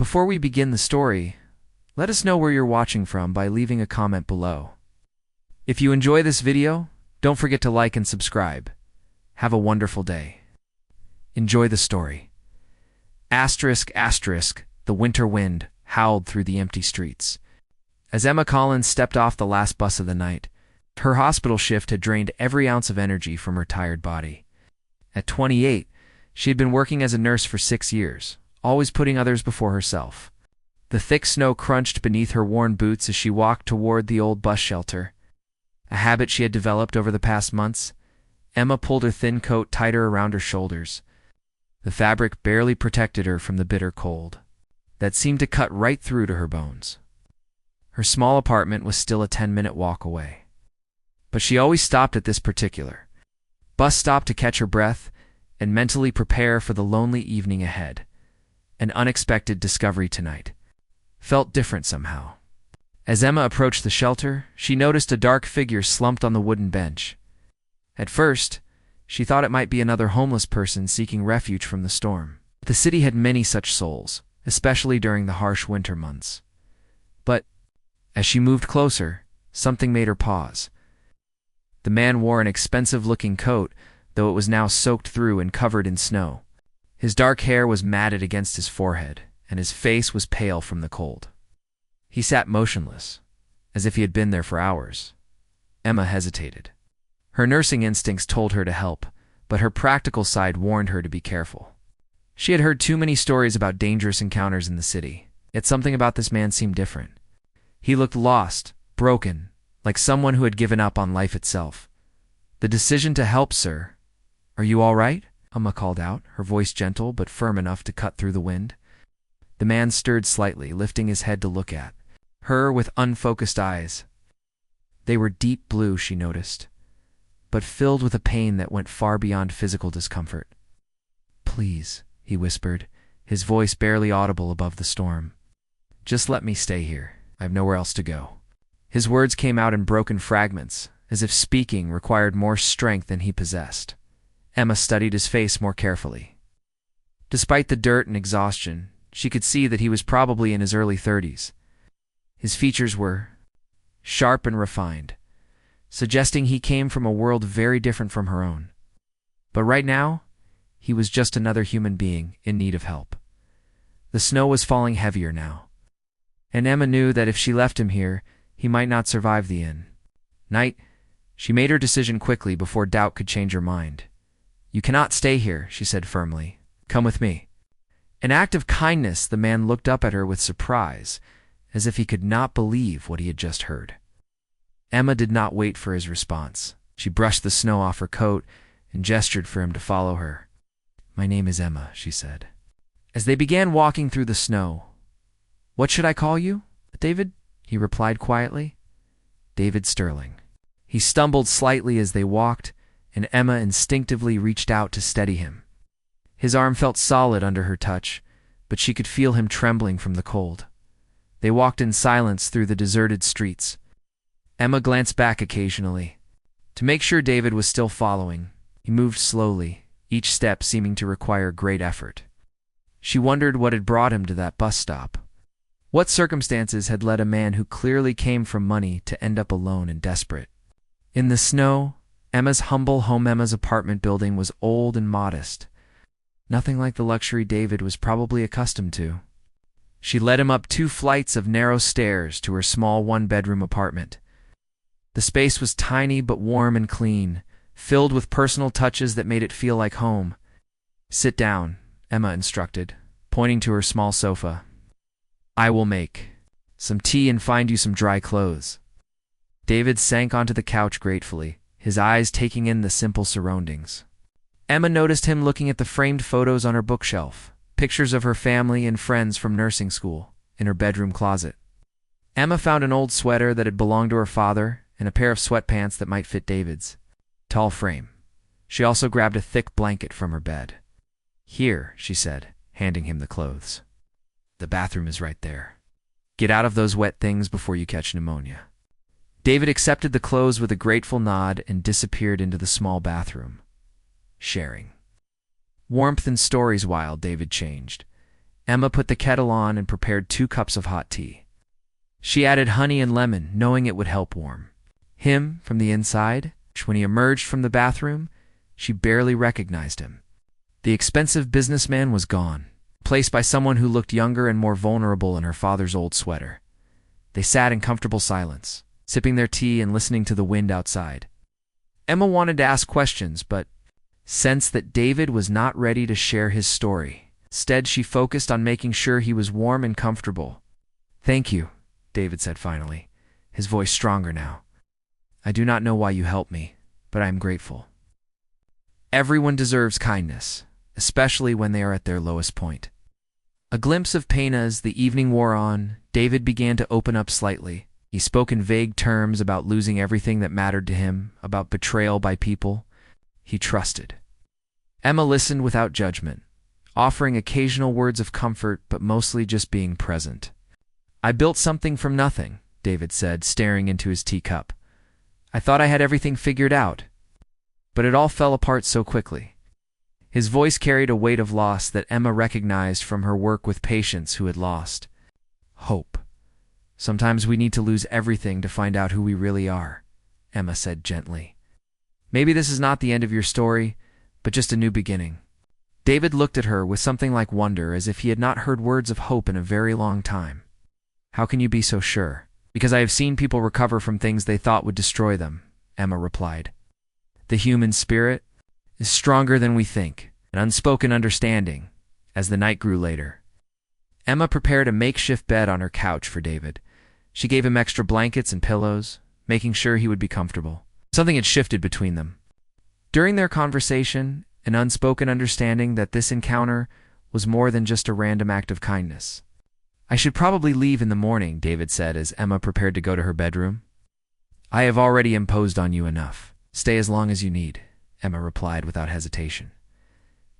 Before we begin the story, let us know where you're watching from by leaving a comment below. If you enjoy this video, don't forget to like and subscribe. Have a wonderful day. Enjoy the story. The winter wind howled through the empty streets. As Emma Collins stepped off the last bus of the night, her hospital shift had drained every ounce of energy from her tired body. At 28, she had been working as a nurse for 6 years, always putting others before herself. The thick snow crunched beneath her worn boots as she walked toward the old bus shelter. A habit she had developed over the past months, Emma pulled her thin coat tighter around her shoulders. The fabric barely protected her from the bitter cold that seemed to cut right through to her bones. Her small apartment was still a 10-minute walk away. But she always stopped at this particular bus stop to catch her breath and mentally prepare for the lonely evening ahead. An unexpected discovery tonight felt different somehow. As Emma approached the shelter, she noticed a dark figure slumped on the wooden bench. At first, she thought it might be another homeless person seeking refuge from the storm. The city had many such souls, especially during the harsh winter months. But as she moved closer, something made her pause. The man wore an expensive-looking coat, though it was now soaked through and covered in snow. His dark hair was matted against his forehead, and his face was pale from the cold. He sat motionless, as if he had been there for hours. Emma hesitated. Her nursing instincts told her to help, but her practical side warned her to be careful. She had heard too many stories about dangerous encounters in the city, yet something about this man seemed different. He looked lost, broken, like someone who had given up on life itself. "The decision to help, sir. Are you all right?" Emma called out, her voice gentle but firm enough to cut through the wind. The man stirred slightly, lifting his head to look at her with unfocused eyes. They were deep blue, she noticed, but filled with a pain that went far beyond physical discomfort. "Please," he whispered, his voice barely audible above the storm. "Just let me stay here. I have nowhere else to go." His words came out in broken fragments, as if speaking required more strength than he possessed. Emma studied his face more carefully. Despite the dirt and exhaustion, she could see that he was probably in his early 30s. His features were sharp and refined, suggesting he came from a world very different from her own. But right now, he was just another human being in need of help. The snow was falling heavier now, and Emma knew that if she left him here, he might not survive the night. She made her decision quickly before doubt could change her mind. "You cannot stay here," she said firmly. "Come with me." An act of kindness, the man looked up at her with surprise, as if he could not believe what he had just heard. Emma did not wait for his response. She brushed the snow off her coat and gestured for him to follow her. "My name is Emma," she said. As they began walking through the snow, "What should I call you, David?" he replied quietly. "David Sterling." He stumbled slightly as they walked, and Emma instinctively reached out to steady him. His arm felt solid under her touch, but she could feel him trembling from the cold. They walked in silence through the deserted streets. Emma glanced back occasionally. To make sure David was still following, he moved slowly, each step seeming to require great effort. She wondered what had brought him to that bus stop. What circumstances had led a man who clearly came from money to end up alone and desperate? In the snow, Emma's humble home. Emma's apartment building was old and modest, nothing like the luxury David was probably accustomed to. She led him up 2 flights of narrow stairs to her small 1-bedroom apartment. The space was tiny but warm and clean, filled with personal touches that made it feel like home. "Sit down," Emma instructed, pointing to her small sofa. "I will make some tea and find you some dry clothes." David sank onto the couch gratefully, his eyes taking in the simple surroundings. Emma noticed him looking at the framed photos on her bookshelf, pictures of her family and friends from nursing school, in her bedroom closet. Emma found an old sweater that had belonged to her father and a pair of sweatpants that might fit David's tall frame. She also grabbed a thick blanket from her bed. "Here," she said, handing him the clothes. "The bathroom is right there. Get out of those wet things before you catch pneumonia." David accepted the clothes with a grateful nod and disappeared into the small bathroom. Sharing. Warmth and stories while David changed. Emma put the kettle on and prepared 2 cups of hot tea. She added honey and lemon, knowing it would help warm him from the inside. When he emerged from the bathroom, she barely recognized him. The expensive businessman was gone, replaced by someone who looked younger and more vulnerable in her father's old sweater. They sat in comfortable silence, sipping their tea and listening to the wind outside. Emma wanted to ask questions, but sensed that David was not ready to share his story. Instead, she focused on making sure he was warm and comfortable. "Thank you," David said finally, his voice stronger now. "I do not know why you helped me, but I am grateful." Everyone deserves kindness, especially when they are at their lowest point. A glimpse of pain as the evening wore on, David began to open up slightly. He spoke in vague terms about losing everything that mattered to him, about betrayal by people he trusted. Emma listened without judgment, offering occasional words of comfort but mostly just being present. "I built something from nothing," David said, staring into his teacup. "I thought I had everything figured out, but it all fell apart so quickly." His voice carried a weight of loss that Emma recognized from her work with patients who had lost hope. "Sometimes we need to lose everything to find out who we really are," Emma said gently. "Maybe this is not the end of your story, but just a new beginning." David looked at her with something like wonder, as if he had not heard words of hope in a very long time. "How can you be so sure?" "Because I have seen people recover from things they thought would destroy them," Emma replied. "The human spirit is stronger than we think." An unspoken understanding as the night grew later. Emma prepared a makeshift bed on her couch for David. She gave him extra blankets and pillows, making sure he would be comfortable. Something had shifted between them. During their conversation, an unspoken understanding that this encounter was more than just a random act of kindness. "I should probably leave in the morning," David said as Emma prepared to go to her bedroom. "I have already imposed on you enough. Stay as long as you need," Emma replied without hesitation.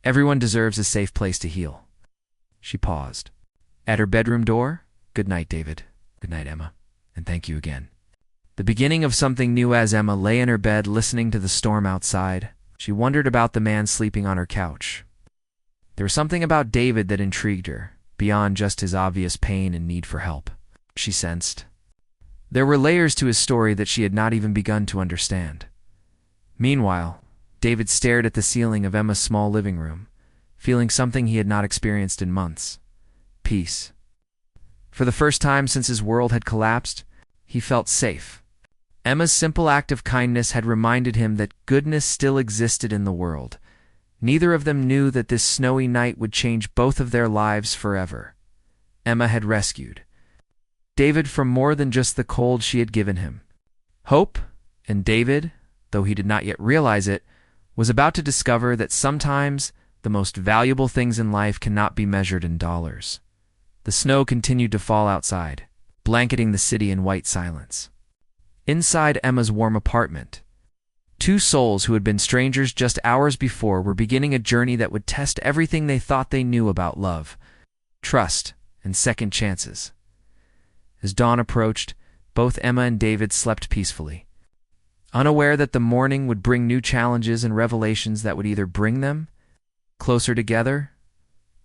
"Everyone deserves a safe place to heal." She paused. At her bedroom door, "Good night, David." "Good night, Emma. And thank you again." The beginning of something new. As Emma lay in her bed listening to the storm outside, she wondered about the man sleeping on her couch. There was something about David that intrigued her, beyond just his obvious pain and need for help. She sensed there were layers to his story that she had not even begun to understand. Meanwhile, David stared at the ceiling of Emma's small living room, feeling something he had not experienced in months: peace. For the first time since his world had collapsed, he felt safe. Emma's simple act of kindness had reminded him that goodness still existed in the world. Neither of them knew that this snowy night would change both of their lives forever. Emma had rescued David from more than just the cold she had given him. Hope, and David, though he did not yet realize it, was about to discover that sometimes the most valuable things in life cannot be measured in dollars. The snow continued to fall outside, blanketing the city in white silence. Inside Emma's warm apartment, 2 souls who had been strangers just hours before were beginning a journey that would test everything they thought they knew about love, trust, and second chances. As dawn approached, both Emma and David slept peacefully, unaware that the morning would bring new challenges and revelations that would either bring them closer together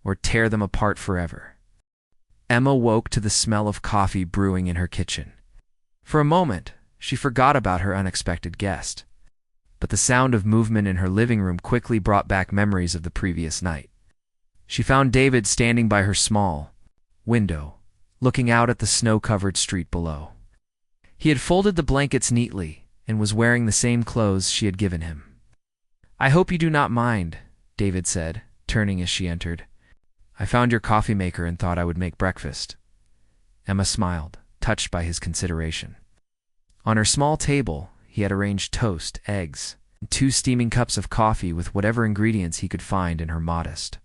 or tear them apart forever. Emma woke to the smell of coffee brewing in her kitchen. For a moment, she forgot about her unexpected guest, but the sound of movement in her living room quickly brought back memories of the previous night. She found David standing by her small window, looking out at the snow-covered street below. He had folded the blankets neatly and was wearing the same clothes she had given him. "I hope you do not mind," David said, turning as she entered. "I found your coffee maker and thought I would make breakfast." Emma smiled, touched by his consideration. On her small table, he had arranged toast, eggs, and 2 steaming cups of coffee with whatever ingredients he could find in her modest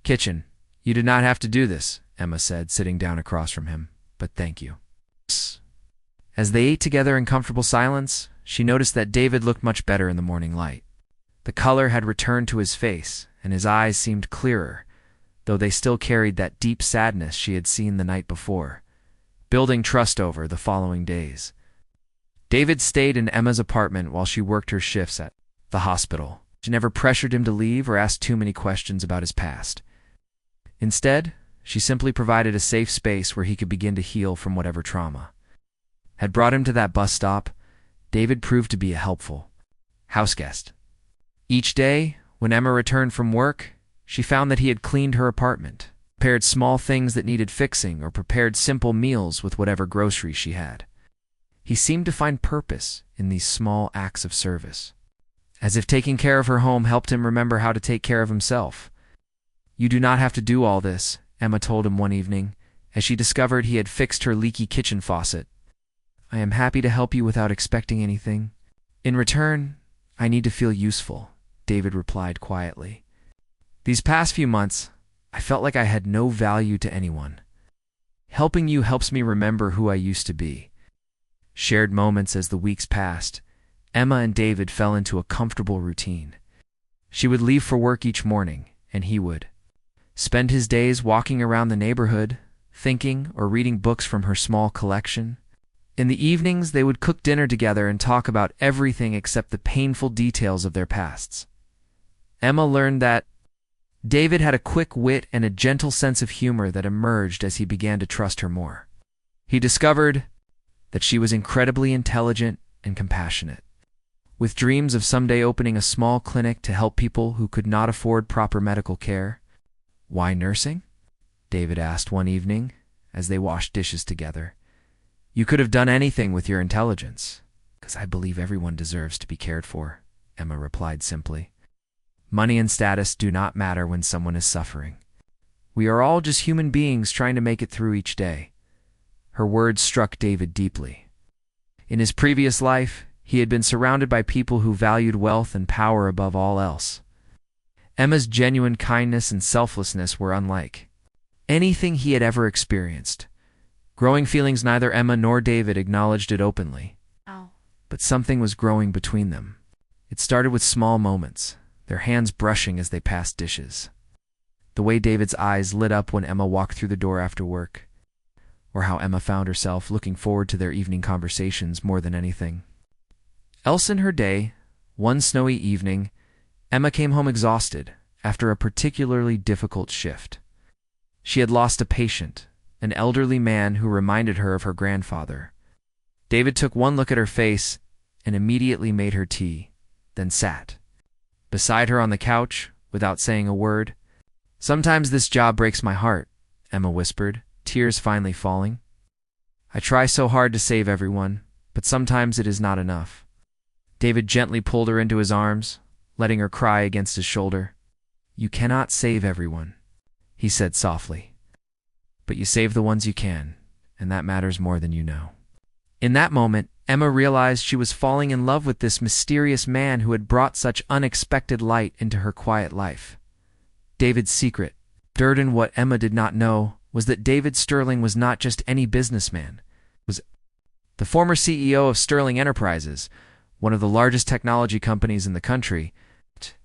kitchen. "You did not have to do this," Emma said, sitting down across from him, "but thank you." As they ate together in comfortable silence, she noticed that David looked much better in the morning light. The color had returned to his face, and his eyes seemed clearer, though they still carried that deep sadness she had seen the night before, building trust over the following days. David stayed in Emma's apartment while she worked her shifts at the hospital. She never pressured him to leave or asked too many questions about his past. Instead, She simply provided a safe space where he could begin to heal from whatever trauma had brought him to that bus stop. David proved to be a helpful houseguest. Each day, when Emma returned from work, she found that he had cleaned her apartment, prepared small things that needed fixing, or prepared simple meals with whatever groceries she had. He seemed to find purpose in these small acts of service, as if taking care of her home helped him remember how to take care of himself. "You do not have to do all this," Emma told him one evening, as she discovered he had fixed her leaky kitchen faucet. "I am happy to help you without expecting anything. In return, I need to feel useful," David replied quietly. "These past few months, I felt like I had no value to anyone. Helping you helps me remember who I used to be." Shared moments as the weeks passed, Emma and David fell into a comfortable routine. She would leave for work each morning, and he would spend his days walking around the neighborhood, thinking or reading books from her small collection. In the evenings, they would cook dinner together and talk about everything except the painful details of their pasts. Emma learned that David had a quick wit and a gentle sense of humor that emerged as he began to trust her more. He discovered that she was incredibly intelligent and compassionate, with dreams of someday opening a small clinic to help people who could not afford proper medical care. "Why nursing?" David asked one evening as they washed dishes together. "You could have done anything with your intelligence." "Because I believe everyone deserves to be cared for," Emma replied simply. "Money and status do not matter when someone is suffering. We are all just human beings trying to make it through each day." Her words struck David deeply. In his previous life, he had been surrounded by people who valued wealth and power above all else. Emma's genuine kindness and selflessness were unlike anything he had ever experienced. Growing feelings, neither Emma nor David acknowledged it openly. But something was growing between them. It started with small moments, their hands brushing as they passed dishes. The way David's eyes lit up when Emma walked through the door after work, or how Emma found herself looking forward to their evening conversations more than anything else in her day. One snowy evening, Emma came home exhausted after a particularly difficult shift. She had lost a patient, an elderly man who reminded her of her grandfather. David took one look at her face and immediately made her tea, then sat beside her on the couch without saying a word. "Sometimes this job breaks my heart," Emma whispered, tears finally falling. "I try so hard to save everyone, but sometimes it is not enough." David gently pulled her into his arms, letting her cry against his shoulder. "You cannot save everyone," he said softly. "But you save the ones you can, and that matters more than you know." In that moment, Emma realized she was falling in love with this mysterious man who had brought such unexpected light into her quiet life. David's secret, dirt, and what Emma did not know was that David Sterling was not just any businessman. He was the former CEO of Sterling Enterprises, one of the largest technology companies in the country.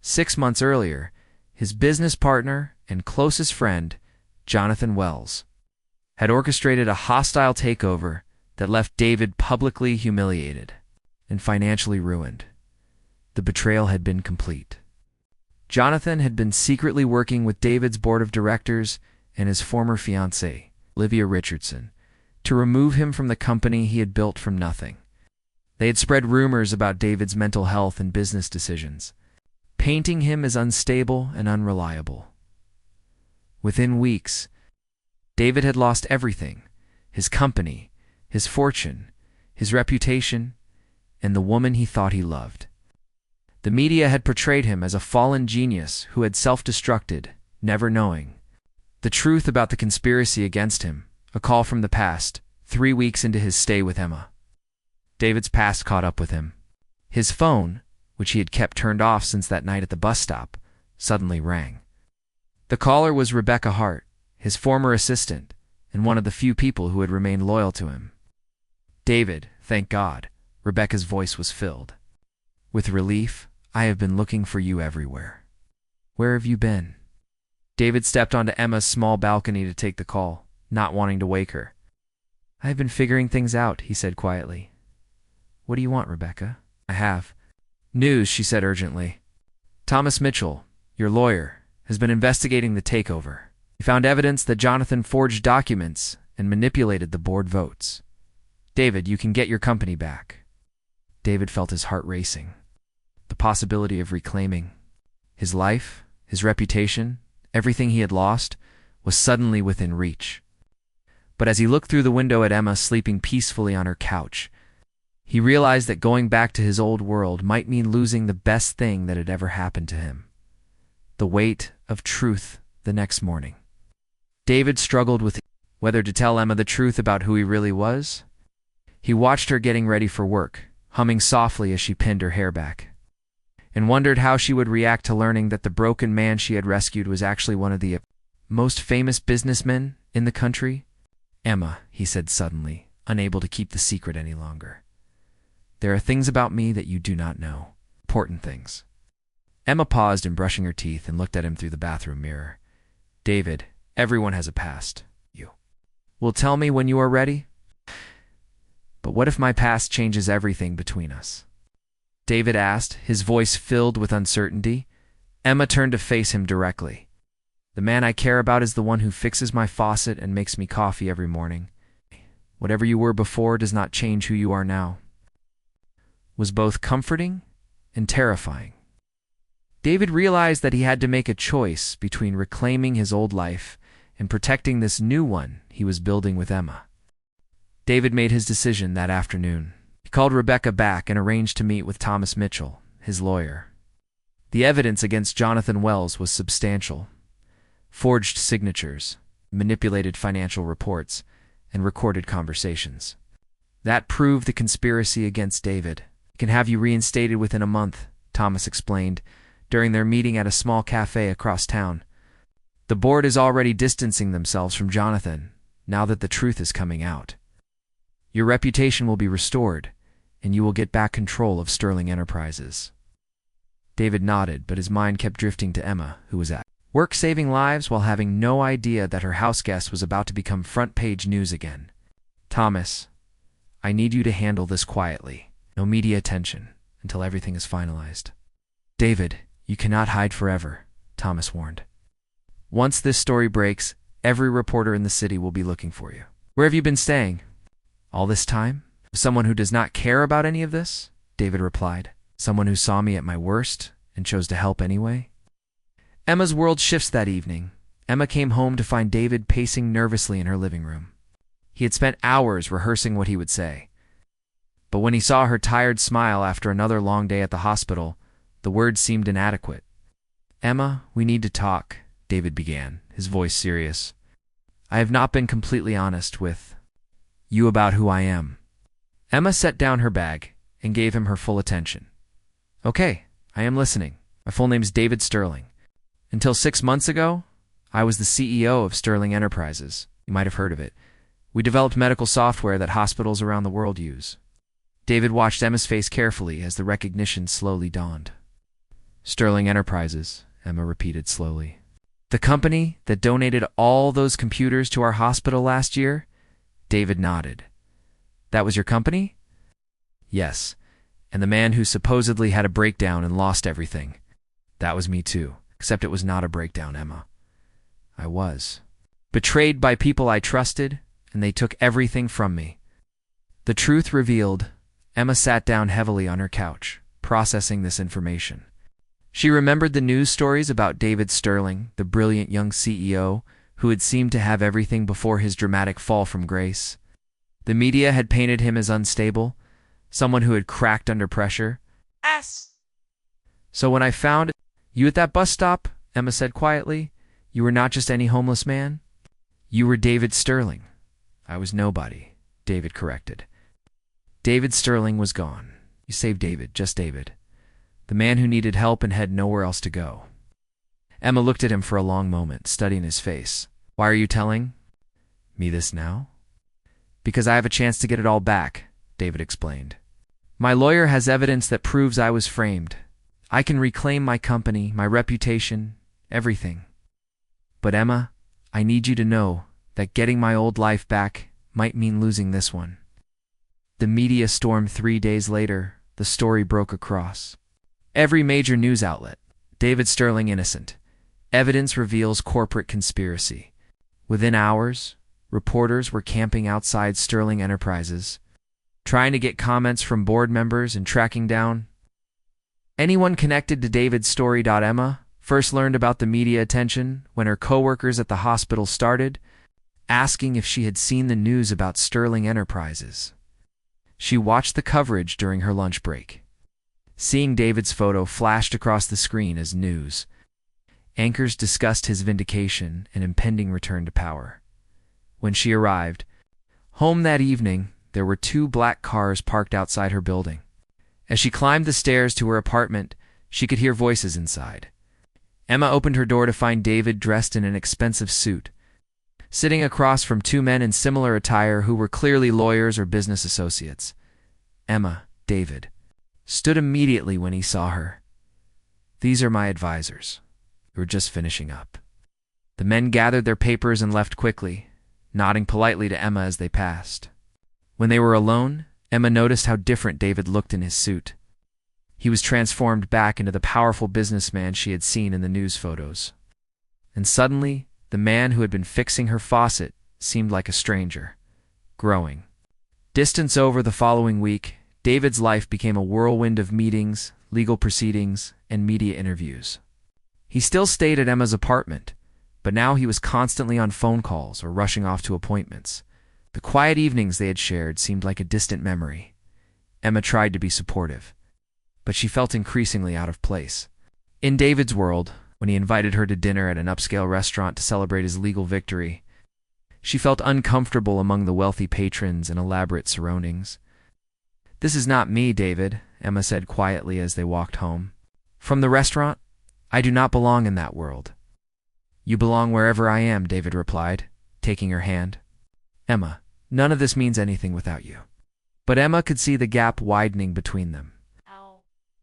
6 months earlier, his business partner and closest friend, Jonathan Wells, had orchestrated a hostile takeover that left David publicly humiliated and financially ruined. The betrayal had been complete. Jonathan had been secretly working with David's board of directors and his former fiancée, Olivia Richardson, to remove him from the company he had built from nothing. They had spread rumors about David's mental health and business decisions, painting him as unstable and unreliable. Within weeks, David had lost everything: his company, his fortune, his reputation, and the woman he thought he loved. The media had portrayed him as a fallen genius who had self-destructed, never knowing the truth about the conspiracy against him. A call from the past, 3 weeks into his stay with Emma. David's past caught up with him. His phone, which he had kept turned off since that night at the bus stop, suddenly rang. The caller was Rebecca Hart, his former assistant, and one of the few people who had remained loyal to him. "David, thank God," Rebecca's voice was filled with relief. "I have been looking for you everywhere. Where have you been?" David stepped onto Emma's small balcony to take the call, not wanting to wake her. "I have been figuring things out," he said quietly. "What do you want, Rebecca?" "I have news," she said urgently. "Thomas Mitchell, your lawyer, has been investigating the takeover. He found evidence that Jonathan forged documents and manipulated the board votes. David, you can get your company back. David felt his heart racing. The possibility of reclaiming his life, his reputation, everything he had lost, was suddenly within reach. But as he looked through the window at Emma sleeping peacefully on her couch, he realized that going back to his old world might mean losing the best thing that had ever happened to him: the weight of truth the next morning. David struggled with whether to tell Emma the truth about who he really was. He watched her getting ready for work, humming softly as she pinned her hair back, and wondered how she would react to learning that the broken man she had rescued was actually one of the most famous businessmen in the country. Emma, he said suddenly, unable to keep the secret any longer. There are things about me that you do not know. Important things. Emma paused in brushing her teeth and looked at him through the bathroom mirror. David, everyone has a past. You will tell me when you are ready? But what if my past changes everything between us? David asked, his voice filled with uncertainty. Emma turned to face him directly. The man I care about is the one who fixes my faucet and makes me coffee every morning. Whatever you were before does not change who you are now. Was both comforting and terrifying. David realized that he had to make a choice between reclaiming his old life and protecting this new one he was building with Emma. David made his decision that afternoon. He called Rebecca back and arranged to meet with Thomas Mitchell, his lawyer. The evidence against Jonathan Wells was substantial. Forged signatures, manipulated financial reports, and recorded conversations. That proved the conspiracy against David. "I can have you reinstated within a month," Thomas explained during their meeting at a small cafe across town. "The board is already distancing themselves from Jonathan, now that the truth is coming out. Your reputation will be restored, and you will get back control of Sterling Enterprises." David nodded, but his mind kept drifting to Emma, who was at work saving lives while having no idea that her houseguest was about to become front-page news again. "Thomas, I need you to handle this quietly. No media attention until everything is finalized." "David, you cannot hide forever," Thomas warned. "Once this story breaks, every reporter in the city will be looking for you." "Where have you been staying?" "All this time? Someone who does not care about any of this?" David replied. "Someone who saw me at my worst and chose to help anyway." Emma's world shifts that evening. Emma came home to find David pacing nervously in her living room. He had spent hours rehearsing what he would say. But when he saw her tired smile after another long day at the hospital, the words seemed inadequate. "Emma, we need to talk," David began, his voice serious. "I have not been completely honest with you about who I am." Emma set down her bag and gave him her full attention. "Okay, I am listening. My full name is David Sterling. Until 6 months ago, I was the CEO of Sterling Enterprises. You might have heard of it. We developed medical software that hospitals around the world use." David watched Emma's face carefully as the recognition slowly dawned. "Sterling Enterprises," Emma repeated slowly. "The company that donated all those computers to our hospital last year?" David nodded. "That was your company?" "Yes, and the man who supposedly had a breakdown and lost everything. That was me too, except it was not a breakdown, Emma. I was betrayed by people I trusted, and they took everything from me." The truth revealed, Emma sat down heavily on her couch, processing this information. She remembered the news stories about David Sterling, the brilliant young CEO who had seemed to have everything before his dramatic fall from grace. The media had painted him as unstable, someone who had cracked under pressure. "So when I found you at that bus stop," Emma said quietly, "you were not just any homeless man. You were David Sterling." "I was nobody," David corrected. "David Sterling was gone. You saved David, just David. The man who needed help and had nowhere else to go." Emma looked at him for a long moment, studying his face. "Why are you telling me this now?" "Because I have a chance to get it all back," David explained. "My lawyer has evidence that proves I was framed. I can reclaim my company, my reputation, everything. But Emma, I need you to know that getting my old life back might mean losing this one." The media stormed 3 days later. The story broke across every major news outlet. David Sterling innocent. Evidence reveals corporate conspiracy. Within hours, reporters were camping outside Sterling Enterprises, trying to get comments from board members and tracking down anyone connected to David's story. Emma first learned about the media attention when her coworkers at the hospital started asking if she had seen the news about Sterling Enterprises. She watched the coverage during her lunch break. Seeing David's photo flashed across the screen as news, anchors discussed his vindication and impending return to power. When she arrived home that evening, there were 2 black cars parked outside her building. As she climbed the stairs to her apartment, she could hear voices inside. Emma opened her door to find David dressed in an expensive suit, sitting across from 2 men in similar attire who were clearly lawyers or business associates. David stood immediately when he saw her. "These are my advisors. We're just finishing up." The men gathered their papers and left quickly, nodding politely to Emma as they passed. When they were alone, Emma noticed how different David looked in his suit. He was transformed back into the powerful businessman she had seen in the news photos. And suddenly, the man who had been fixing her faucet seemed like a stranger, growing distance. Over the following week, David's life became a whirlwind of meetings, legal proceedings, and media interviews. He still stayed at Emma's apartment, but now he was constantly on phone calls or rushing off to appointments. The quiet evenings they had shared seemed like a distant memory. Emma tried to be supportive, but she felt increasingly out of place. In David's world, when he invited her to dinner at an upscale restaurant to celebrate his legal victory, she felt uncomfortable among the wealthy patrons and elaborate surroundings. "This is not me, David," Emma said quietly as they walked home. "From the restaurant, I do not belong in that world." "You belong wherever I am," David replied, taking her hand. "Emma, none of this means anything without you." But Emma could see the gap widening between them.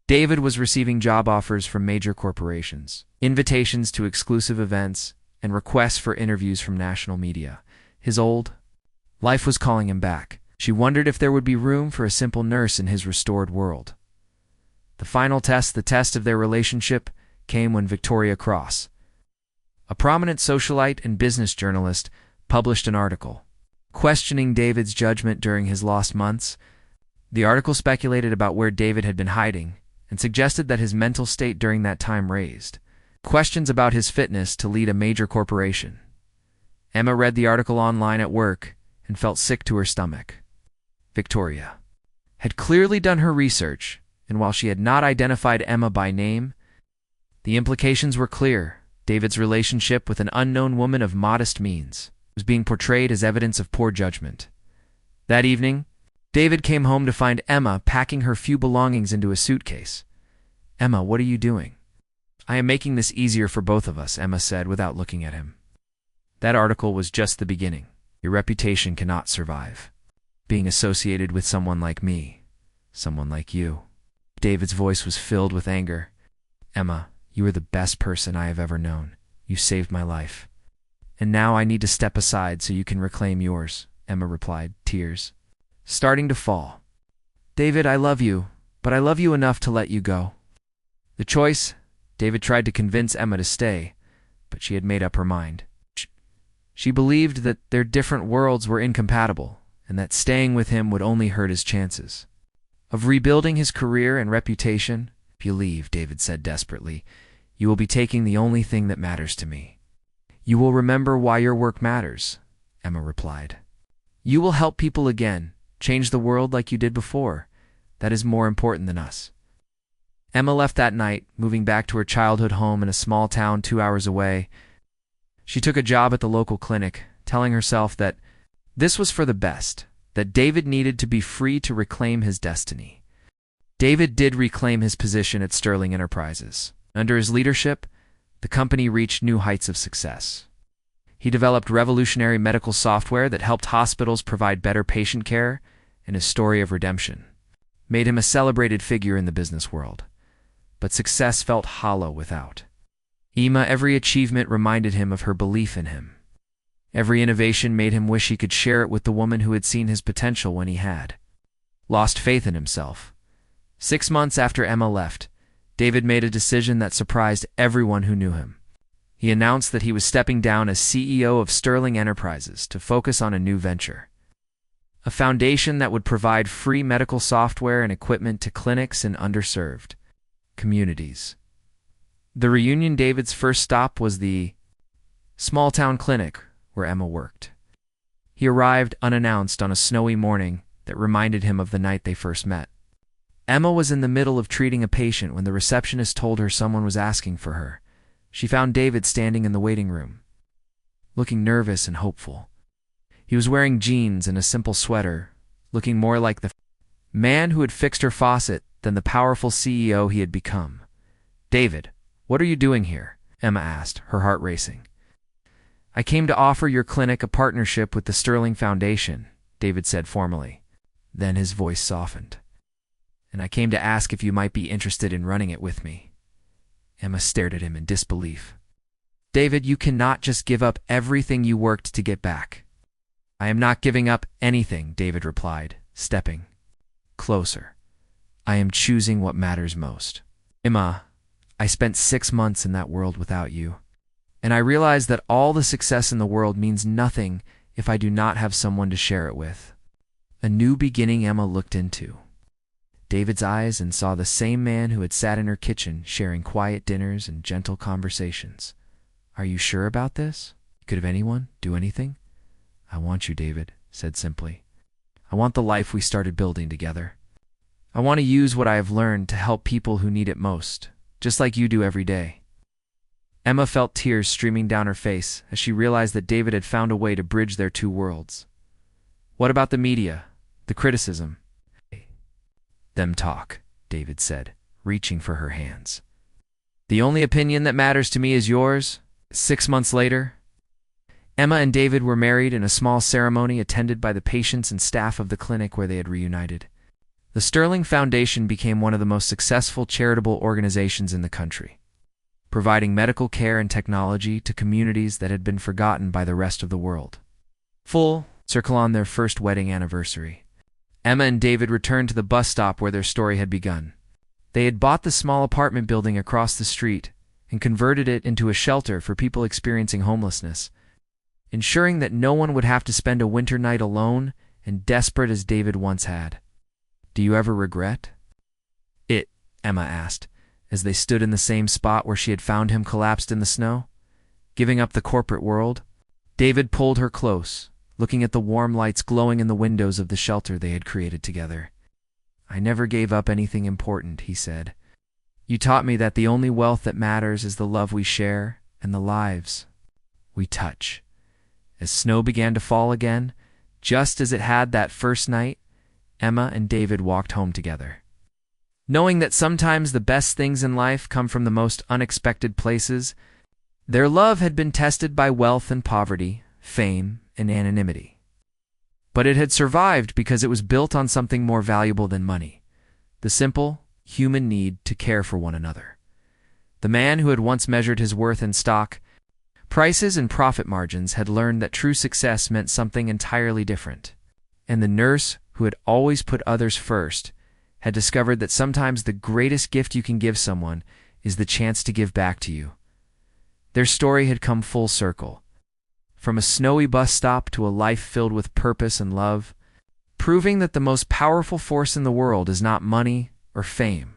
David was receiving job offers from major corporations, invitations to exclusive events, and requests for interviews from national media. His old life was calling him back. She wondered if there would be room for a simple nurse in his restored world. The final test, the test of their relationship, came when Victoria Cross, a prominent socialite and business journalist, published an article questioning David's judgment during his lost months. The article speculated about where David had been hiding and suggested that his mental state during that time raised questions about his fitness to lead a major corporation. Emma read the article online at work and felt sick to her stomach. Victoria had clearly done her research, and while she had not identified Emma by name, the implications were clear. David's relationship with an unknown woman of modest means was being portrayed as evidence of poor judgment. That evening, David came home to find Emma packing her few belongings into a suitcase. "Emma, what are you doing?" "I am making this easier for both of us," Emma said without looking at him. "That article was just the beginning. Your reputation cannot survive being associated with someone like me, someone like you." David's voice was filled with anger. "Emma, you are the best person I have ever known. You saved my life. And now I need to step aside so you can reclaim yours," Emma replied, tears starting to fall. "David, I love you, but I love you enough to let you go." The choice, David tried to convince Emma to stay, but she had made up her mind. She believed that their different worlds were incompatible, and that staying with him would only hurt his chances of rebuilding his career and reputation. "If you leave," David said desperately, "you will be taking the only thing that matters to me." "You will remember why your work matters," Emma replied. "You will help people again, change the world like you did before. That is more important than us." Emma left that night, moving back to her childhood home in a small town 2 hours away. She took a job at the local clinic, telling herself that this was for the best, that David needed to be free to reclaim his destiny. David did reclaim his position at Sterling Enterprises. Under his leadership, the company reached new heights of success. He developed revolutionary medical software that helped hospitals provide better patient care, and his story of redemption made him a celebrated figure in the business world. But success felt hollow without Emma. Every achievement reminded him of her belief in him. Every innovation made him wish he could share it with the woman who had seen his potential when he had lost faith in himself. 6 months after Emma left, David made a decision that surprised everyone who knew him. He announced that he was stepping down as CEO of Sterling Enterprises to focus on a new venture, a foundation that would provide free medical software and equipment to clinics in underserved communities. The reunion David's first stop was the small-town clinic where Emma worked. He arrived unannounced on a snowy morning that reminded him of the night they first met. Emma was in the middle of treating a patient when the receptionist told her someone was asking for her. She found David standing in the waiting room, looking nervous and hopeful. He was wearing jeans and a simple sweater, looking more like the man who had fixed her faucet than the powerful CEO he had become. "David, what are you doing here?" Emma asked, her heart racing. "I came to offer your clinic a partnership with the Sterling Foundation," David said formally. Then his voice softened. "And I came to ask if you might be interested in running it with me." Emma stared at him in disbelief. "David, you cannot just give up everything you worked to get back." "I am not giving up anything," David replied, stepping closer. "I am choosing what matters most. Emma, I spent 6 months in that world without you, and I realize that all the success in the world means nothing if I do not have someone to share it with." A new beginning Emma looked into David's eyes and saw the same man who had sat in her kitchen sharing quiet dinners and gentle conversations. "Are you sure about this? Could have anyone do anything?" "I want you," David said simply. "I want the life we started building together. I want to use what I have learned to help people who need it most, just like you do every day." Emma felt tears streaming down her face as she realized that David had found a way to bridge their two worlds. "What about the media, the criticism?" "Them talk," David said, reaching for her hands. "The only opinion that matters to me is yours." 6 months later, Emma and David were married in a small ceremony attended by the patients and staff of the clinic where they had reunited. The Sterling Foundation became one of the most successful charitable organizations in the country, providing medical care and technology to communities that had been forgotten by the rest of the world. Full circle on their first wedding anniversary, Emma and David returned to the bus stop where their story had begun. They had bought the small apartment building across the street and converted it into a shelter for people experiencing homelessness, ensuring that no one would have to spend a winter night alone and desperate as David once had. "Do you ever regret it?" Emma asked, as they stood in the same spot where she had found him collapsed in the snow. "Giving up the corporate world?" David pulled her close, looking at the warm lights glowing in the windows of the shelter they had created together. "I never gave up anything important," he said. "You taught me that the only wealth that matters is the love we share and the lives we touch." As snow began to fall again, just as it had that first night, Emma and David walked home together, knowing that sometimes the best things in life come from the most unexpected places. Their love had been tested by wealth and poverty, fame and anonymity. But it had survived because it was built on something more valuable than money: the simple, human need to care for one another. The man who had once measured his worth in stock, prices and profit margins had learned that true success meant something entirely different. And the nurse, who had always put others first, had discovered that sometimes the greatest gift you can give someone is the chance to give back to you. Their story had come full circle, from a snowy bus stop to a life filled with purpose and love, proving that the most powerful force in the world is not money or fame,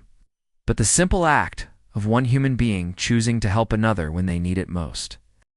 but the simple act of one human being choosing to help another when they need it most.